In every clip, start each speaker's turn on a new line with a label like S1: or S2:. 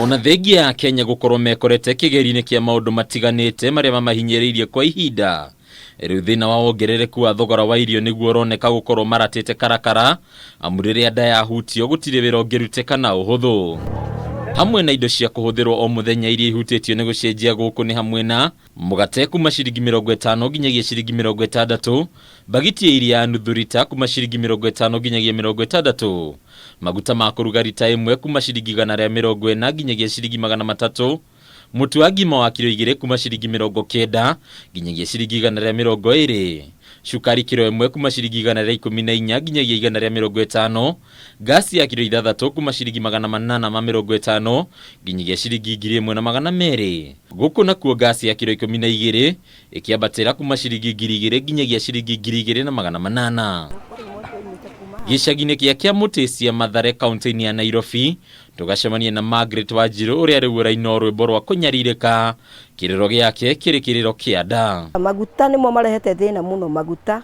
S1: Ona thengia ya Kenya gukorwo mekorete kigeri-ini kia maundu matiganite maria mamahinyiriirie kwa ihinda, riu thina wa wongerereku wa thogora wa irio niguo roneka gukorwo maratite karakara, amu riria nda yahutio gutire wira ungirutika na uhuthu. Hamwe na indo cia kuhuthirwo o muthenya iria ihutitio ni gucenjia guku ni hamwe na mugate kuma ciringi 50 nginyagia ciringi 60, bagiti ya iria nuthu rita kuma ciringi 50 nginyagia 60, maguta ma kuruga rita imwe kuma ciringi 140 nginyagia ciringi 300, mutu wa ngima wa kilo 2 kuma ciringi 90 nginyagia ciringi 120, shukari kilo 1 kuma ciringi 114 nginyagia 150, gasi ya kilo 3 kuma ciringi 850 nginyagia ciringi 1200. Guku nakuo gasi ya kilo 12 ikiambatira kuma ciringi 2000 nginyagia ciringi 2800. Gicagi-ini kia Mutesia Mathare kaunti-ini ya Nairobi, tugacemania na Margaret Wanjiru uria riu uraina rwimbo rwa kunyaririka kiriro giake kiri kiriro kia nda.
S2: Maguta nimo marehete thina muno, maguta,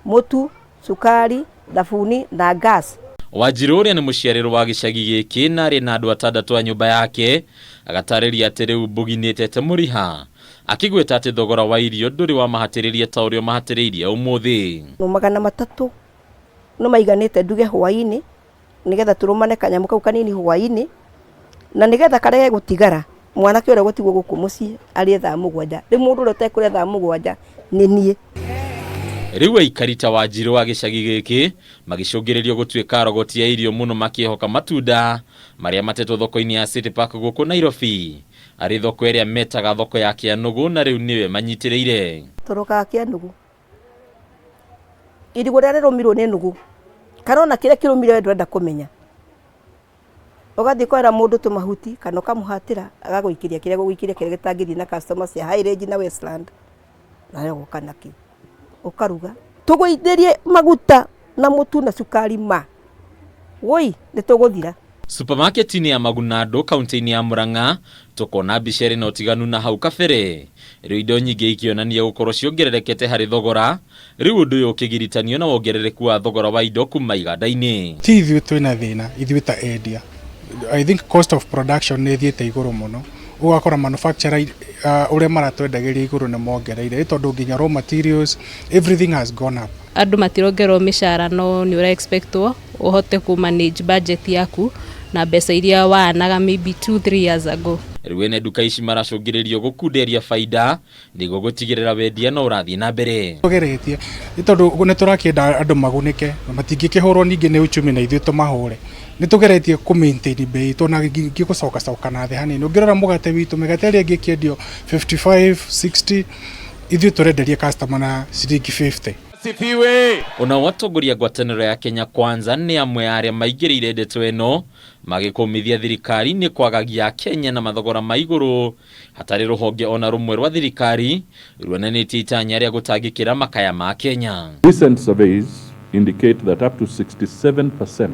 S2: mutu, sukari, thabuni na gas.
S1: Wanjiru uria ni muciariro wa gicagi giki na ri na andu 6 a nyumba yake agatariria ati riu mbuginitete muriha, akigweta ati thogora wa irio nduri wa mahatiriria ta urio mahatiriirie umuthi.
S2: No 300 no maiganite nduge hwaini nigetha turumane kanyamu kau kanini hwaini na nigetha karege gutigara mwanake ure gutigwo guku mucii ari thaa 7 ri mundu ure tekure thaa 7 ni nie.
S1: Riu aikarita Wanjiru wa gicagi giki magicungiririo gutuika rogoti ya irio muno makihoka matunda maria matetwo thoko-ini ya City Park guku Nairobi, ari thoko iria metaga thoko ya Kianugu, na riu niwe manyitiriire.
S2: Toroka Kianugu irigo ria rirumirwo ni nugu karona kire kirumire ndwenda kumenya, ugathi kwera mundu tumahuti kana kamuhatira agaguikiria kire guikiria kire gitangithi na customers ya High Range na Westland nayo gukanaki ukaruga tuguithirie maguta na mutu na sukari ma woi nituguthira.
S1: Supermarket-ini ya Magunado kaunti-ini ya Murang'a tukona biceri na utiganu na hau kabere, riu indo nyingi ikionania gukorwo ciongererekete hari thogora, riu undu uyu ukigiritanio na wongerereku wa thogora wa indo kuma iganda-ini.
S3: Ti ithuĩ twina thina ithuĩ ta endia. I think cost of production ni thiete iguru muno, ugakora manufacturer uria maratwendagiria iguru ni mongereire tondu nginya raw materials everything has gone up.
S4: Andu matirongerwo mishara no ni ura expectwo uhote ku manage budget yaku na mbeca iria wanaga maybe 2-3 years ago.
S1: Riu ene duka ici maracungiririo gukunderia faida niguo gutigirira wendia no urathie na mbere.
S3: Tugeretie tondu ni turakienda andu magunike matingikihurwo ningi ni uchumi na ithuĩ tumahure. Ni tugeretie ku maintain bei tona gigucoka na thi hanini. Ungirora mugate witu migate ria ngikiendio 55-60 ithuĩ turenderia customer na ciringi 50.
S1: Ona watongoria ngwataniro ya Kenya Kwanza ni amwe ya aria maingiriire ndeto eno magikumithia thirikari ni kwagagia Kenya na mathogora ma iguru, hatari ruhonge ona rumwe rwa thirikari ruonanetie itanya ria gutangikira makaya ma Kenya.
S5: Recent surveys indicate that up to 67%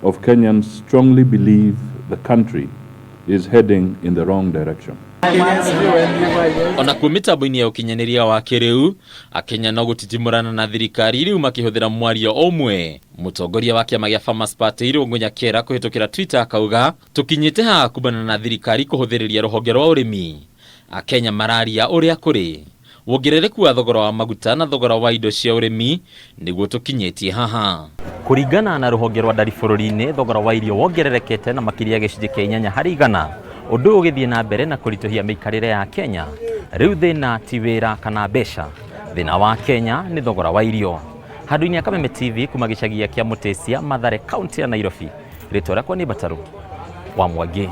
S5: of Kenyans strongly believe the country is heading in the wrong direction.
S1: Ona kwa mitambo-ini ya ukinyaniria wa kiriu, Akenya no gutitimurana na thirikari riu makihuthira mwario omwe. Mutongoria wa kiama gia Farmers Party Irungu Nyakera kuhitukira Twitter akauga tukinyite ha kubana na thirikari kuhuthiriria ruhonge rwa urimi. Akenya mararia uria kuri wongerereku wa thogora wa maguta na thogora wa indo cia urimi niguo tukinyetie haha. Kuringana na ruhonge rwa ndari bururi-ini, thogora wa irio wongererekete na makiria gicunji kia 8 harĩ 100. Undu ugithie na mbere na kurituhia mikarire ya Kenya, riu thina ti wira kana besha, thina wa Kenya ni thogora wa irio. Handu-ini ya Kameme TV kuma gicagi kia Mutesia Mathare kaunti ya Nairobi, ritwa rakwa ni Bataru wa Mwangi.